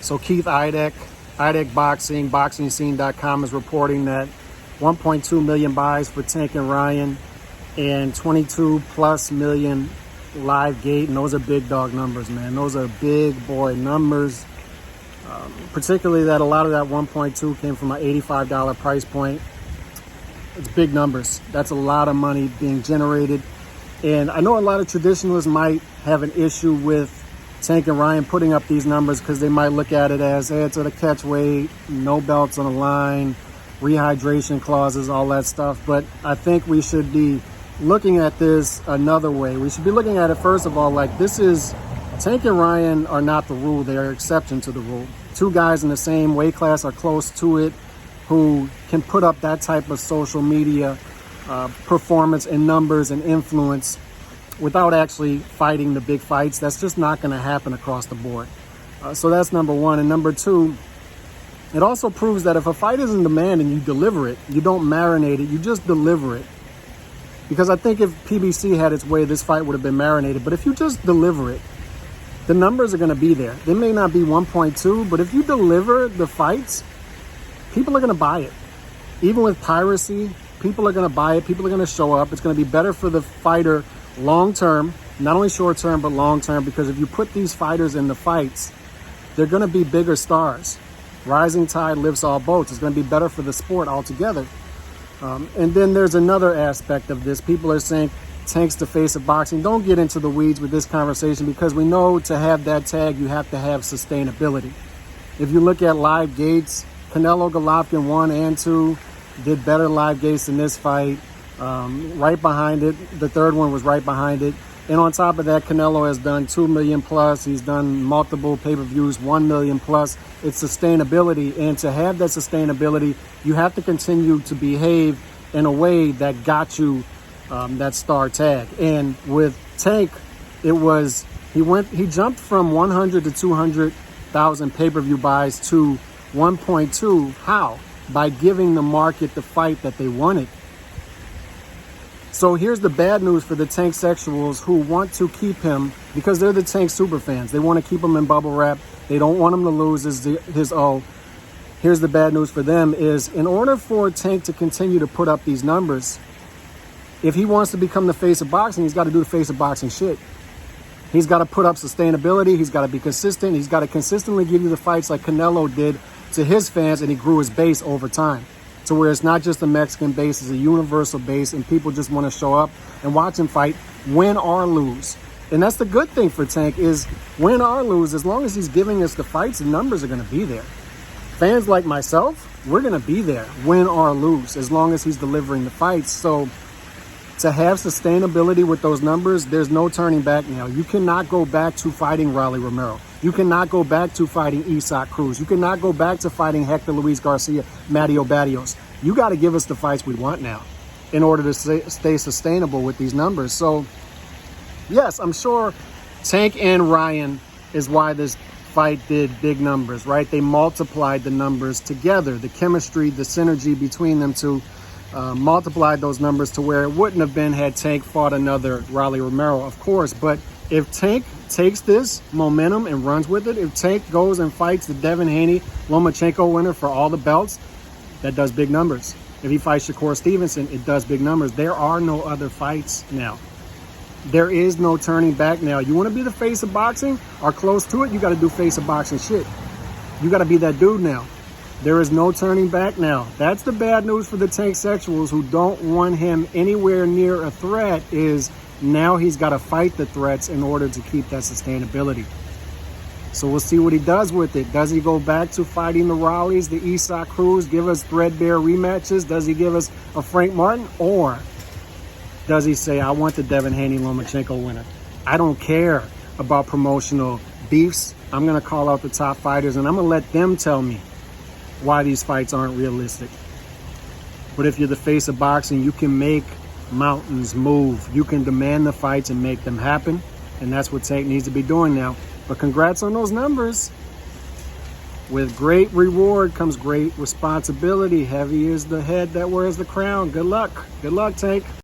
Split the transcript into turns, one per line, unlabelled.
So Keith Idek Boxing, BoxingScene.com is reporting that 1.2 million buys for Tank and Ryan and 22 plus million live gate. And those are big dog numbers, man. Those are big boy numbers. Particularly that a lot of that 1.2 came from an $85 price point. It's big numbers. That's a lot of money being generated. And I know a lot of traditionalists might have an issue with Tank and Ryan putting up these numbers because they might look at it as, hey, it's at a catch weight, no belts on the line, rehydration clauses, all that stuff. But I think we should be looking at this another way. We should be looking at it, first of all, like this is, Tank and Ryan are not the rule. They are exception to the rule. Two guys in the same weight class are close to it who can put up that type of social media performance and numbers and influence without actually fighting the big fights. That's just not going to happen across the board. So that's number one. And number two, it also proves that if a fight is in demand and you deliver it, you don't marinate it, you just deliver it. Because I think if PBC had its way, this fight would have been marinated. But if you just deliver it, the numbers are going to be there. They may not be 1.2, but if you deliver the fights, people are going to buy it. Even with piracy, people are going to buy it. People are going to show up. It's going to be better for the fighter long term, not only short term, but long term, because if you put these fighters in the fights, they're going to be bigger stars. Rising tide lifts all boats. It's going to be better for the sport altogether. And then there's another aspect of this. People are saying Tank's the face of boxing. Don't get into the weeds with this conversation because we know to have that tag, you have to have sustainability. If you look at live gates, Canelo Golovkin 1 and 2 did better live gates in this fight. Right behind it, the third one was right behind it. And on top of that, Canelo has done 2 million plus. He's done multiple pay-per-views, 1 million plus. It's sustainability. And to have that sustainability, you have to continue to behave in a way that got you that star tag. And with Tank, it was, he jumped from 100 to 200,000 pay-per-view buys to 1.2. How? By giving the market the fight that they wanted. So here's the bad news for the Tank sexuals who want to keep him because they're the Tank super fans. They want to keep him in bubble wrap. They don't want him to lose his O. Here's the bad news for them is in order for Tank to continue to put up these numbers, if he wants to become the face of boxing, he's got to do the face of boxing shit. He's got to put up sustainability. He's got to be consistent. He's got to consistently give you the fights like Canelo did to his fans, and he grew his base over time. To where it's not just a Mexican base, it's a universal base, and people just want to show up and watch him fight, win or lose. And that's the good thing for Tank is win or lose, as long as he's giving us the fights, the numbers are going to be there. Fans like myself, we're going to be there, win or lose, as long as he's delivering the fights. So to have sustainability with those numbers, there's no turning back now. You cannot go back to fighting Rolly Romero. You cannot go back to fighting Isaac Cruz. You cannot go back to fighting Hector Luis Garcia, Matteo Barrios. You got to give us the fights we want now in order to stay sustainable with these numbers. So, yes, I'm sure Tank and Ryan is why this fight did big numbers, right? They multiplied the numbers together. The chemistry, the synergy between them two multiplied those numbers to where it wouldn't have been had Tank fought another Rolly Romero, of course. But if Tank takes this momentum and runs with it, if Tank goes and fights the Devin Haney-Lomachenko winner for all the belts, that does big numbers. If he fights Shakur Stevenson, it does big numbers. There are no other fights now. There is no turning back now. You want to be the face of boxing or close to it, you got to do face of boxing shit. You got to be that dude now. There is no turning back now. That's the bad news for the Tank sexuals who don't want him anywhere near a threat is now he's got to fight the threats in order to keep that sustainability. So we'll see what he does with it. Does he go back to fighting the Rowleys, the Isaac Cruz, give us threadbare rematches? Does he give us a Frank Martin? Or does he say, I want the Devin Haney-Lomachenko winner? I don't care about promotional beefs. I'm going to call out the top fighters and I'm going to let them tell me why these fights aren't realistic. But if you're the face of boxing, you can make mountains move. You can demand the fights and make them happen. And that's what Tank needs to be doing now. But congrats on those numbers. With great reward comes great responsibility. Heavy is the head that wears the crown. Good luck. Good luck, Tank.